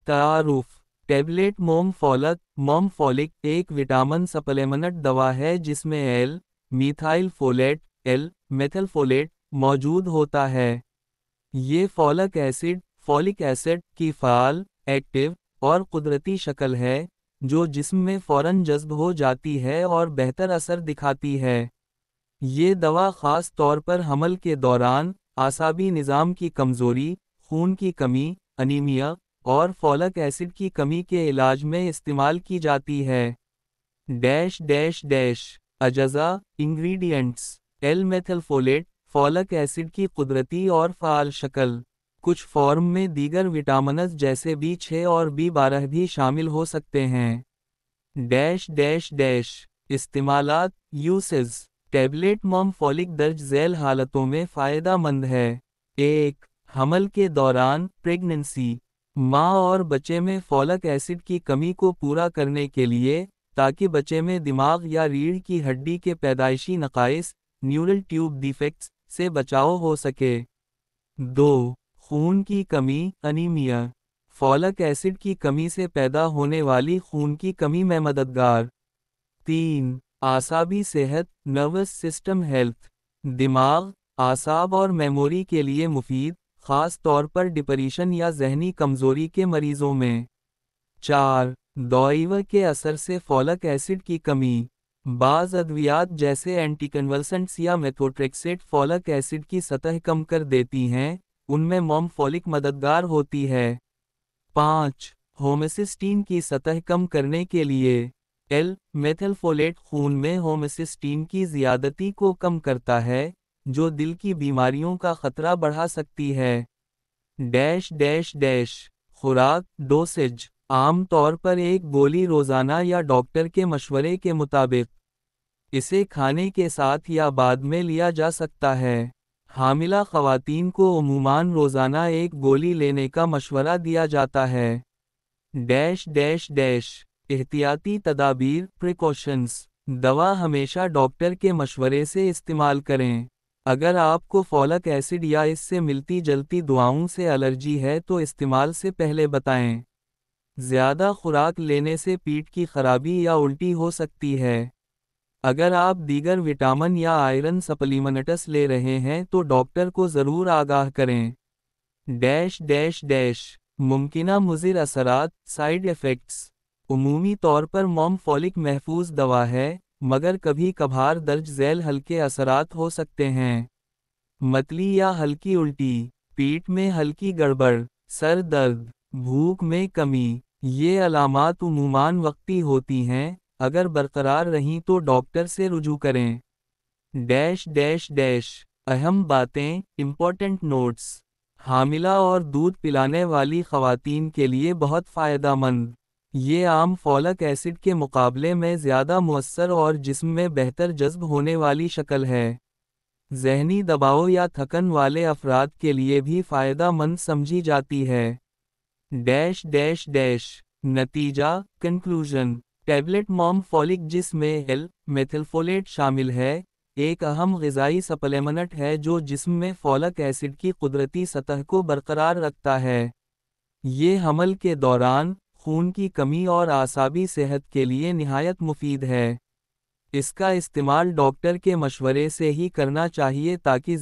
तारुफ। टैबलेट मोमफोलिक एक vitamin supplement दवा है जिसमें एल मीथाइल फोलेट मेथाइलफोलेट मौजूद होता है। ये फॉलिक एसिड की फ़ाल, एक्टिव और कुदरती शक्ल है जो जिस्म में फ़ौरन जज़्ब हो जाती है और बेहतर असर दिखाती है। ये दवा ख़ास तौर पर हमल के दौरान आसाबी निज़ाम की कमज़ोरी, खून की कमी, अनीमिया और फॉलिक एसिड की कमी के इलाज में इस्तेमाल की जाती है। अजज़ा इंग्रेडिएंट्स एल मेथिलफोलेट फॉलिक एसिड की कुदरती और फ़ाल शक्ल। कुछ फॉर्म में दीगर विटामिन्स जैसे B6 और B12 भी शामिल हो सकते हैं। इस्तेमालात यूसेस। टैबलेट मोमफोलिक दर्ज झैल हालतों में फ़ायदा मंद है। 1. हमल के दौरान प्रेगनेंसी। माँ और बच्चे में फॉलिक एसिड की कमी को पूरा करने के लिए, ताकि बच्चे में दिमाग या रीढ़ की हड्डी के पैदाइशी नक़ाइस न्यूरल ट्यूब डिफेक्ट्स से बचाव हो सके। 2. खून की कमी अनीमिया। फॉलिक एसिड की कमी से पैदा होने वाली खून की कमी में मददगार। 3. आसाबी सेहत नर्वस सिस्टम हेल्थ। दिमाग, आसाब और मेमोरी के लिए मुफीद, ख़ास तौर पर डिप्रेशन या ज़हनी कमज़ोरी के मरीज़ों में। 4. दवाइयों के असर से फॉलिक एसिड की कमी। बाज़ अद्वियात जैसे एंटीकन्वल्सेंट्स या मेथोट्रेक्सेट फॉलिक एसिड की सतह कम कर देती हैं, उनमें मोमफोलिक मददगार होती है। 5. होमोसिस्टीन की सतह कम करने के लिए एल मेथिलफोलेट खून में होमोसिस्टीन की ज़्यादती को कम करता है, जो दिल की बीमारियों का खतरा बढ़ा सकती है। खुराक डोसेज आम तौर पर एक गोली रोज़ाना या डॉक्टर के मशवरे के मुताबिक। इसे खाने के साथ या बाद में लिया जा सकता है। हामिला ख़वातीन को उमूमन रोज़ाना एक गोली लेने का मशवरा दिया जाता है। एहतियाती तदाबीर प्रिकॉशंस। दवा हमेशा डॉक्टर के मशवरे से इस्तेमाल करें। अगर आपको फॉलिक एसिड या इससे मिलती जलती दवाओं से एलर्जी है तो इस्तेमाल से पहले बताएं। ज़्यादा खुराक लेने से पेट की खराबी या उल्टी हो सकती है। अगर आप दीगर विटामिन या आयरन सप्लीमेंट्स ले रहे हैं तो डॉक्टर को ज़रूर आगाह करें। मुमकिना मुज़िर असरात साइड इफ़ेक्ट्स। उमूमी तौर पर मोमफोलिक महफूज दवा है, मगर कभी कभार दर्ज झैल हल्के असरात हो सकते हैं। मतली या हल्की उल्टी, पेट में हल्की गड़बड़, सर दर्द, भूख में कमी। ये अलामात उमूमन वक्ती होती हैं, अगर बरकरार रहीं तो डॉक्टर से रुजू करें। अहम बातें इम्पोर्टेंट नोट्स। हामिला और दूध पिलाने वाली ख़वातीन के लिए बहुत फ़ायदेमंद। ये आम फॉलिक एसिड के मुकाबले में ज़्यादा मुअस्सर और जिस्म में बेहतर जज़्ब होने वाली शक्ल है। ज़हनी दबाव या थकन वाले अफराद के लिए भी फ़ायदेमंद समझी जाती है। नतीजा कंक्लूजन। टैबलेट मोमफोलिक जिसमें एल मेथिलफोलेट शामिल है, एक अहम ग़िज़ाई सप्लीमेंट है जो जिस्म में फॉलिक एसिड की कुदरती सतह को बरकरार रखता है। ये हमल के दौरान खून की कमी और आसाबी सेहत के लिए निहायत मुफीद है। इसका इस्तेमाल डॉक्टर के मशवरे से ही करना चाहिए ताकि